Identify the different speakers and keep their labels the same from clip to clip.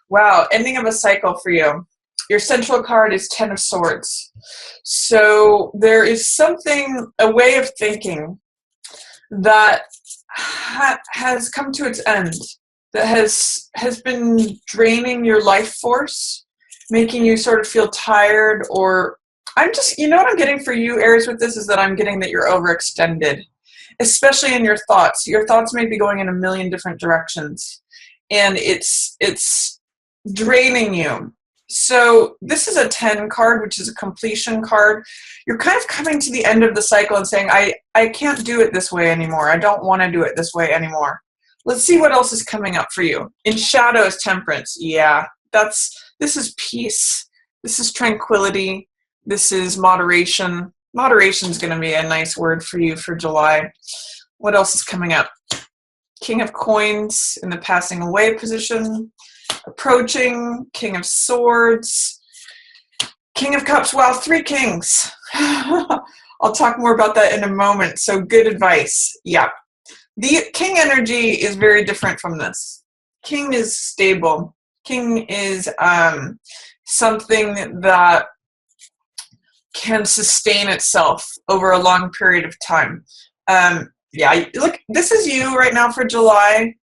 Speaker 1: Wow, ending of a cycle for you. Your central card is Ten of Swords. So there is something, a way of thinking that has come to its end, that has been draining your life force, making you sort of feel tired, or I'm just, you know what I'm getting for you, Aries, with this is that I'm getting that you're overextended, especially in your thoughts. Your thoughts may be going in a million different directions, and it's draining you. So this is a 10 card, which is a completion card. You're kind of coming to the end of the cycle and saying, I can't do it this way anymore. I don't want to do it this way anymore. Let's see what else is coming up for you. In shadow is Temperance. Yeah, this is peace. This is tranquility. This is moderation. Moderation is going to be a nice word for you for July. What else is coming up? King of Coins in the passing away position. Approaching, King of Swords, King of Cups. Wow, 3 kings. I'll talk more about that in a moment. So good advice. Yeah. The king energy is very different from this. King is stable. King is something that can sustain itself over a long period of time. Yeah, look, this is you right now for July.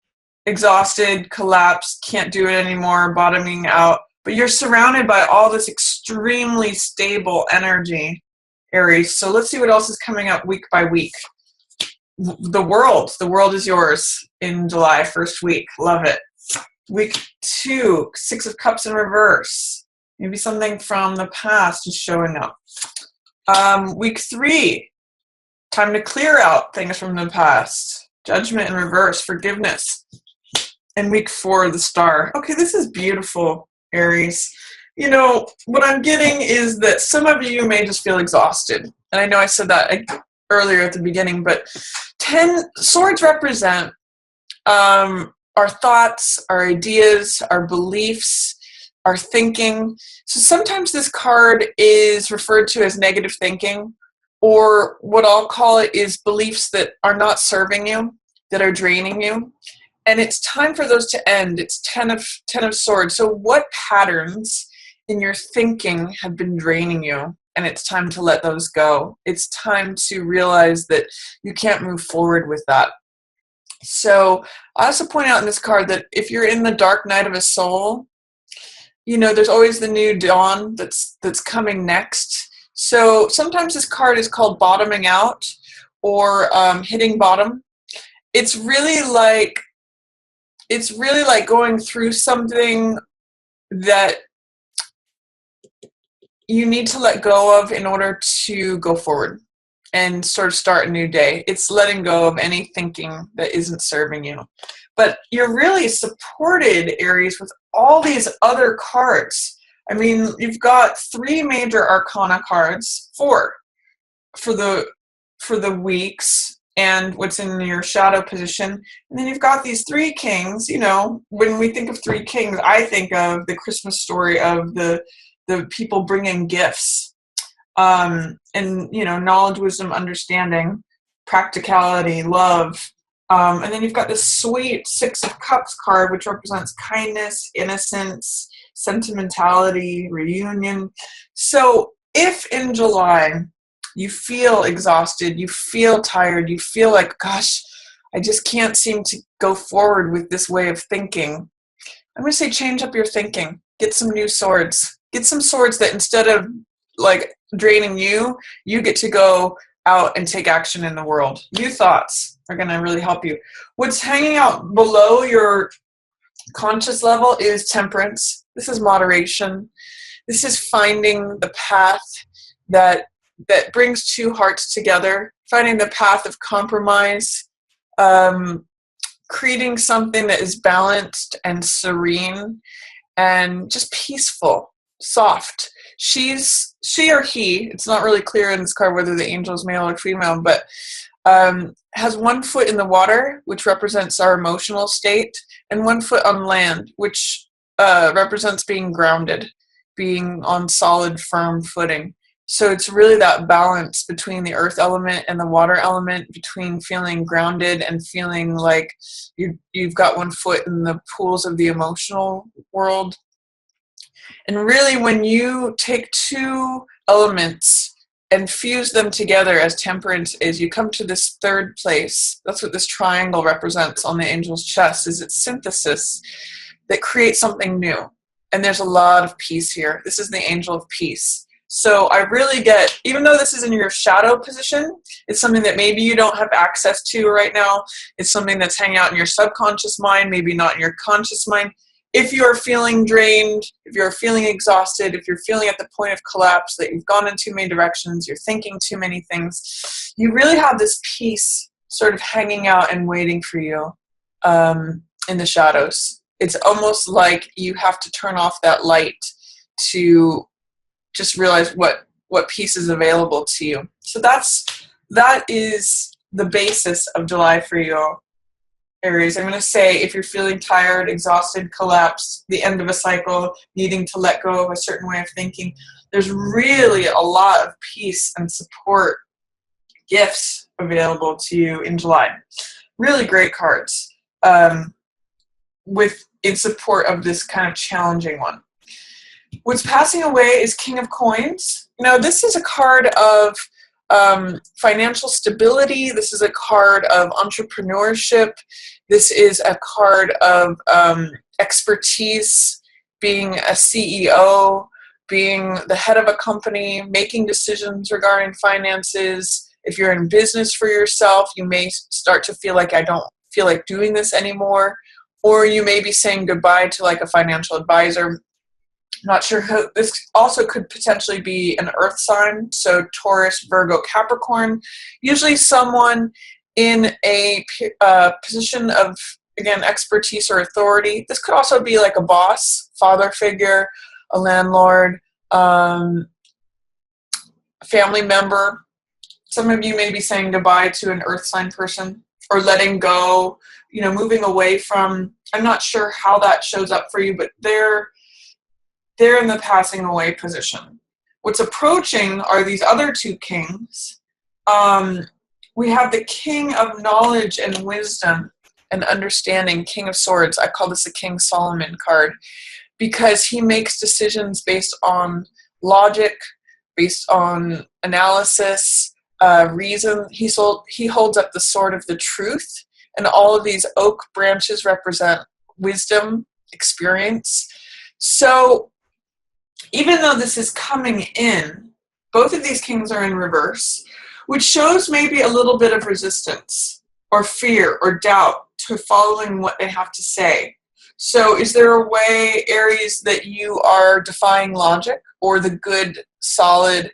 Speaker 1: Exhausted, collapsed, can't do it anymore, bottoming out. But you're surrounded by all this extremely stable energy, Aries. So let's see what else is coming up week by week. The world is yours in July, first week. Love it. Week 2, 6 of Cups in reverse. Maybe something from the past is showing up. Week 3, time to clear out things from the past. Judgment in reverse, forgiveness. And week 4, the Star. Okay, this is beautiful, Aries. You know, what I'm getting is that some of you may just feel exhausted. And I know I said that earlier at the beginning, but 10 swords represent our thoughts, our ideas, our beliefs, our thinking. So sometimes this card is referred to as negative thinking, or what I'll call it is beliefs that are not serving you, that are draining you. And it's time for those to end. It's 10 of Swords. So what patterns in your thinking have been draining you? And it's time to let those go. It's time to realize that you can't move forward with that. So I also point out in this card that if you're in the dark night of a soul, you know, there's always the new dawn that's coming next. So sometimes this card is called bottoming out or hitting bottom. It's really like going through something that you need to let go of in order to go forward and sort of start a new day. It's letting go of any thinking that isn't serving you. But you're really supported, Aries, with all these other cards. I mean, you've got 3 major arcana cards, 4 for the weeks, and what's in your shadow position. And then you've got these 3 kings. You know, when we think of 3 kings, I think of the Christmas story of the people bringing gifts. And, you know, knowledge, wisdom, understanding, practicality, love. And then you've got this sweet 6 of Cups card, which represents kindness, innocence, sentimentality, reunion. So if in July you feel exhausted, you feel tired, you feel like, gosh, I just can't seem to go forward with this way of thinking, I'm going to say change up your thinking. Get some new swords. Get some swords that instead of like draining you, you get to go out and take action in the world. New thoughts are going to really help you. What's hanging out below your conscious level is Temperance. This is moderation. This is finding the path that brings 2 hearts together, finding the path of compromise, creating something that is balanced and serene and just peaceful, soft. She or he, it's not really clear in this card whether the angel is male or female, but has 1 foot in the water, which represents our emotional state, and 1 foot on land, which represents being grounded, being on solid, firm footing. So it's really that balance between the earth element and the water element, between feeling grounded and feeling like you've got 1 foot in the pools of the emotional world. And really, when you take two elements and fuse them together as temperance is, you come to this third place. That's what this triangle represents on the angel's chest, is its synthesis that creates something new. And there's a lot of peace here. This is the angel of peace. So I really get, even though this is in your shadow position, it's something that maybe you don't have access to right now. It's something that's hanging out in your subconscious mind, maybe not in your conscious mind. If you're feeling drained, if you're feeling exhausted, if you're feeling at the point of collapse, that you've gone in too many directions, you're thinking too many things, you really have this peace sort of hanging out and waiting for you in the shadows. It's almost like you have to turn off that light to just realize what peace is available to you. So that is the basis of July for you, Aries. I'm going to say, if you're feeling tired, exhausted, collapsed, the end of a cycle, needing to let go of a certain way of thinking, there's really a lot of peace and support gifts available to you in July. Really great cards in support of this kind of challenging one. What's passing away is King of Coins. Now, this is a card of financial stability. This is a card of entrepreneurship. This is a card of expertise, being a CEO, being the head of a company, making decisions regarding finances. If you're in business for yourself, you may start to feel like, I don't feel like doing this anymore. Or you may be saying goodbye to like a financial advisor. Not sure who. This also could potentially be an earth sign, so Taurus, Virgo, Capricorn. Usually someone in a position of, again, expertise or authority. This could also be like a boss, father figure, a landlord, family member. Some of you may be saying goodbye to an earth sign person, or letting go, moving away from. I'm not sure how that shows up for you, but they're in the passing away position. What's approaching are these other two kings. We have the King of Knowledge and Wisdom and Understanding, King of Swords. I call this a King Solomon card because he makes decisions based on logic, based on analysis, reason. He holds up the sword of the truth, and all of these oak branches represent wisdom, experience. So even though this is coming in, both of these kings are in reverse, which shows maybe a little bit of resistance or fear or doubt to following what they have to say. So is there a way, Aries, that you are defying logic or the good, solid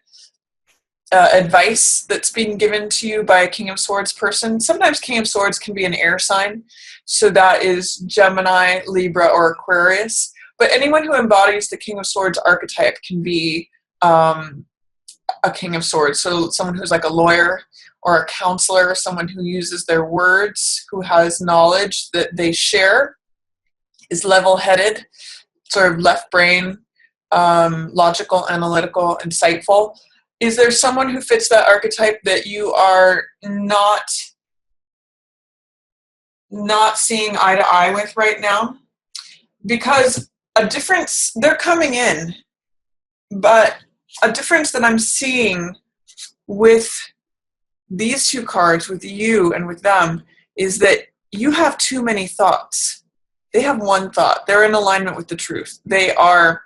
Speaker 1: advice that's being given to you by a King of Swords person? Sometimes King of Swords can be an air sign, so that is Gemini, Libra, or Aquarius. But anyone who embodies the King of Swords archetype can be a King of Swords. So someone who's like a lawyer or a counselor, someone who uses their words, who has knowledge that they share, is level-headed, sort of left brain, logical, analytical, insightful. Is there someone who fits that archetype that you are not seeing eye to eye with right now? Because a difference, they're coming in, but a difference that I'm seeing with these two cards, with you and with them, is that you have too many thoughts. They have one thought. They're in alignment with the truth. They are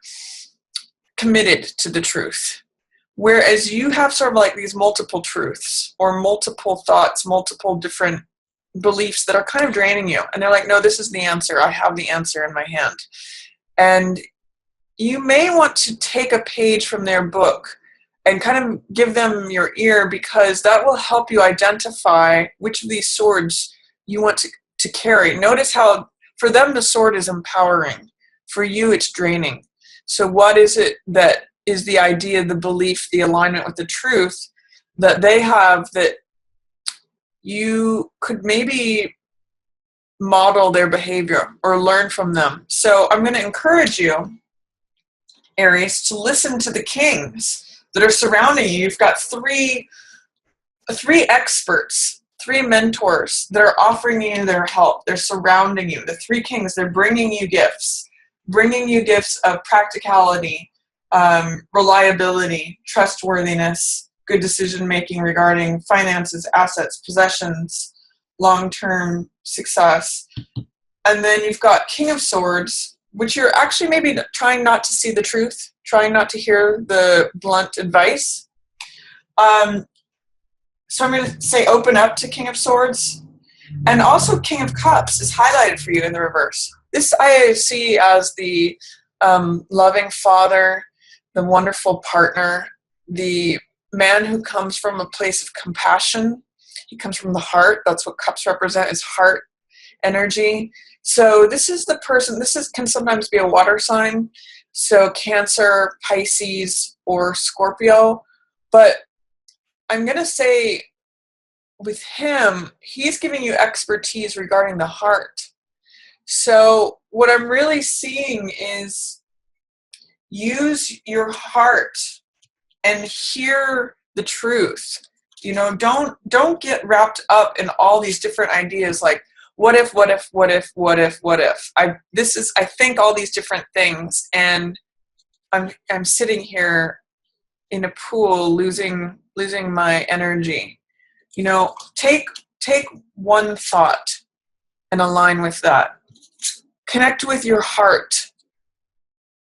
Speaker 1: committed to the truth. Whereas you have sort of like these multiple truths or multiple thoughts, multiple different beliefs that are kind of draining you. And they're like, no, this is the answer. I have the answer in my hand. And you may want to take a page from their book and kind of give them your ear, because that will help you identify which of these swords you want to carry. Notice how for them the sword is empowering. For you it's draining. So what is it that is the idea, the belief, the alignment with the truth that they have that you could maybe model their behavior or learn from them? So I'm going to encourage you, Aries, to listen to the kings that are surrounding you. You've got three experts, three mentors that are offering you their help. They're surrounding you. The three kings, they're bringing you gifts. bringing you gifts of practicality, reliability, trustworthiness, good decision making regarding finances, assets, possessions, long-term success. And then you've got King of Swords, which you're actually maybe trying not to see the truth, trying not to hear the blunt advice. So I'm going to say open up to King of Swords. And also King of Cups is highlighted for you in the reverse. This I see as the loving father, the wonderful partner, the man who comes from a place of compassion. He comes from the heart. That's what cups represent, is heart energy. So this is the person, can sometimes be a water sign. So Cancer, Pisces, or Scorpio. But I'm going to say with him, he's giving you expertise regarding the heart. So what I'm really seeing is use your heart and hear the truth. You know, don't get wrapped up in all these different ideas like what if. I think all these different things, and I'm sitting here in a pool losing my energy. You know, take one thought and align with that. Connect with your heart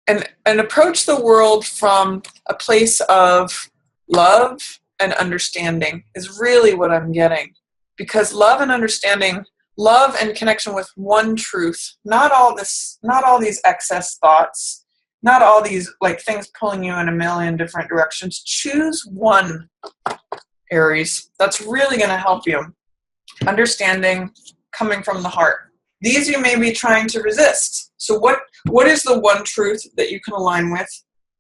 Speaker 1: and approach the world from a place of love and understanding is really what I'm getting. Because love and understanding, love and connection with one truth, not all these excess thoughts, not all these like things pulling you in a million different directions. Choose one, Aries. That's really going to help you. Understanding, coming from the heart. These you may be trying to resist. So what is the one truth that you can align with?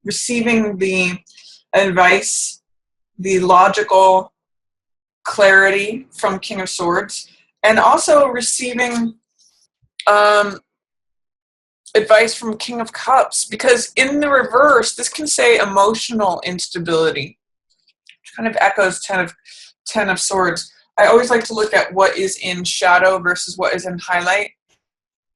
Speaker 1: Receiving the advice, the logical clarity from King of Swords, and also receiving advice from King of Cups, because in the reverse, this can say emotional instability, which kind of echoes Ten of Swords. I always like to look at what is in shadow versus what is in highlight.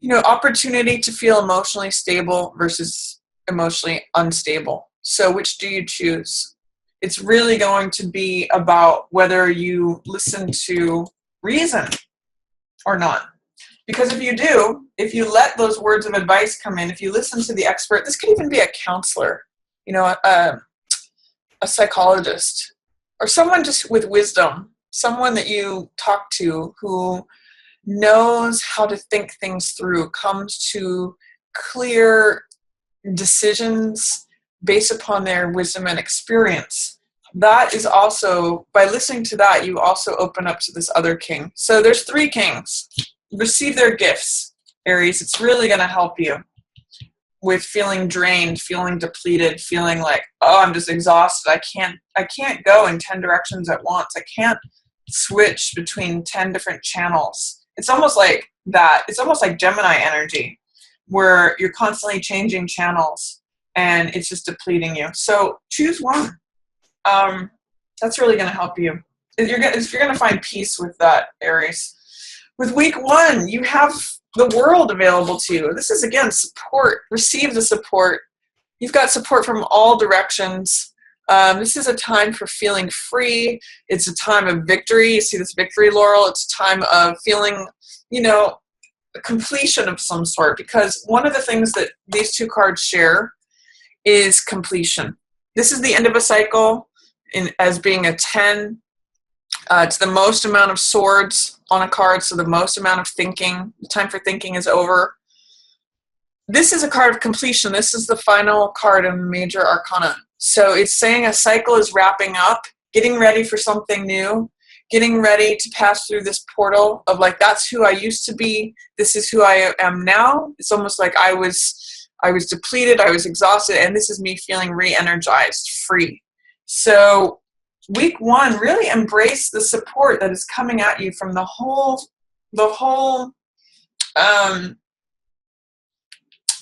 Speaker 1: You know, opportunity to feel emotionally stable versus emotionally unstable. So which do you choose? It's really going to be about whether you listen to reason or not. Because if you do, if you let those words of advice come in, if you listen to the expert, this could even be a counselor, you know, a psychologist, or someone just with wisdom, someone that you talk to who knows how to think things through, comes to clear decisions based upon their wisdom and experience. That is also, by listening to that, you also open up to this other king. So there's three kings. Receive their gifts, Aries. It's really going to help you with feeling drained, feeling depleted, feeling like, oh, I'm just exhausted. I can't go in 10 directions at once. I can't switch between 10 different channels. It's almost like that. It's almost like Gemini energy, where you're constantly changing channels and it's just depleting you. So choose one. That's really going to help you. If you're going to find peace with that, Aries. With week one, you have the world available to you. This is, again, support. Receive the support. You've got support from all directions. This is a time for feeling free. It's a time of victory. You see this victory laurel. It's a time of feeling, you know, a completion of some sort. Because one of the things that these two cards share is completion. This is the end of a cycle as being a 10. It's the most amount of swords on a card, so the most amount of thinking. The time for thinking is over. This is a card of completion. This is the final card in Major Arcana. So it's saying a cycle is wrapping up, getting ready for something new, getting ready to pass through this portal of like, that's who I used to be. This is who I am now. It's almost like I was depleted, I was exhausted, and this is me feeling re-energized, free. So week one, really embrace the support that is coming at you from the whole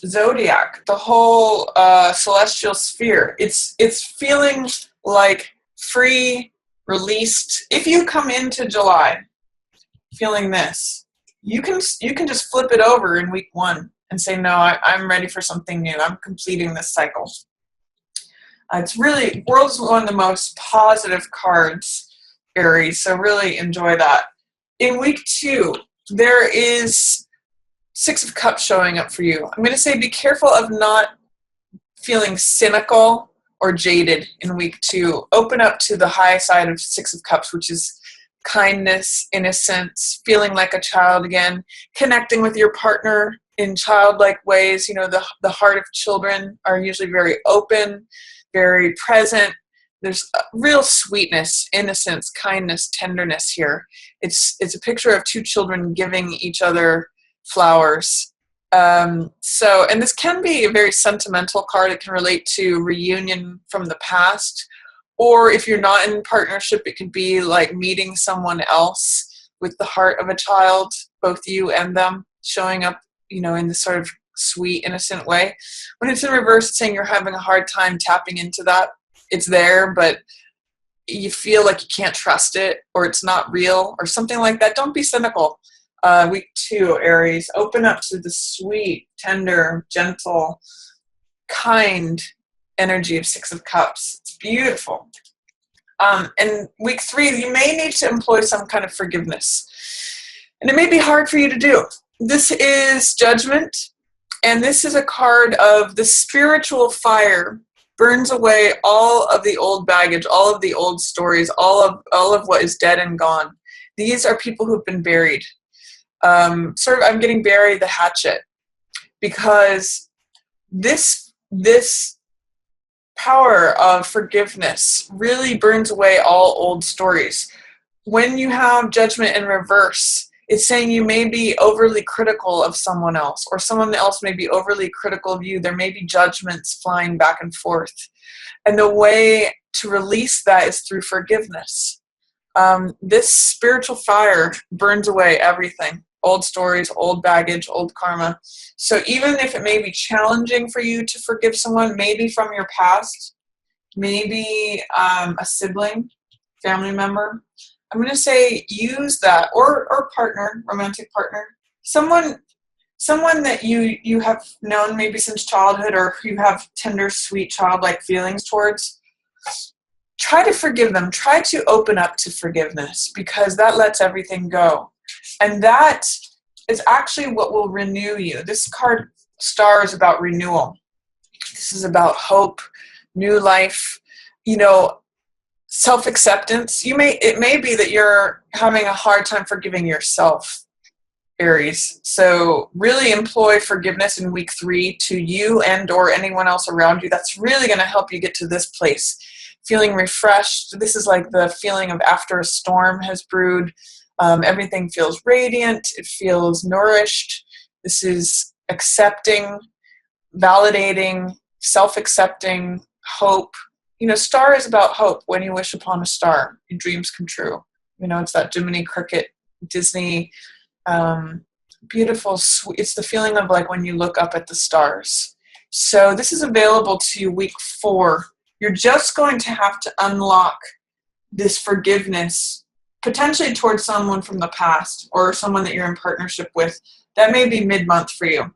Speaker 1: zodiac, the whole celestial sphere. It's feeling like free, released. If you come into July feeling this, you can just flip it over in week one and say, no, I'm ready for something new. I'm completing this cycle. It's really, World is one of the most positive cards, Aries, so really enjoy that. In week 2, there is Six of Cups showing up for you. I'm going to say be careful of not feeling cynical or jaded in week 2. Open up to the high side of Six of Cups, which is kindness, innocence, feeling like a child again, connecting with your partner in childlike ways. You know, the heart of children are usually very open, very present. There's a real sweetness, innocence, kindness, tenderness here. It's a picture of 2 children giving each other flowers. And this can be a very sentimental card. It can relate to reunion from the past, or if you're not in partnership, it could be like meeting someone else with the heart of a child, both you and them, showing up, you know, in this sort of sweet, innocent way. When it's in reverse, it's saying you're having a hard time tapping into that. It's there, but you feel like you can't trust it, or it's not real, or something like that. Don't be cynical. Week 2, Aries, open up to the sweet, tender, gentle, kind energy of Six of Cups. It's beautiful. And week 3, you may need to employ some kind of forgiveness. And it may be hard for you to do. This is Judgment, and this is a card of the spiritual fire burns away all of the old baggage, all of the old stories, all of what is dead and gone. These are people who've been buried. I'm getting buried the hatchet, because this power of forgiveness really burns away all old stories. When you have Judgment in reverse, it's saying you may be overly critical of someone else, or someone else may be overly critical of you. There may be judgments flying back and forth. And the way to release that is through forgiveness. This spiritual fire burns away everything. Old stories, old baggage, old karma. So even if it may be challenging for you to forgive someone, maybe from your past, maybe a sibling, family member, I'm going to say use that, or partner, romantic partner, someone that you have known maybe since childhood, or you have tender, sweet, childlike feelings towards. Try to forgive them. Try to open up to forgiveness, because that lets everything go. And that is actually what will renew you. This card, Star, is about renewal. This is about hope, new life, self-acceptance. It may be that you're having a hard time forgiving yourself, Aries. So really employ forgiveness in week 3 to you and or anyone else around you. That's really going to help you get to this place. Feeling refreshed. This is like the feeling of after a storm has brewed. Everything feels radiant. It feels nourished. This is accepting, validating, self-accepting, hope. Star is about hope. When you wish upon a star, your dreams come true. It's that Jiminy Cricket, Disney, beautiful, sweet. It's the feeling of like when you look up at the stars. So this is available to you week 4. You're just going to have to unlock this forgiveness, potentially towards someone from the past or someone that you're in partnership with. That may be mid-month for you.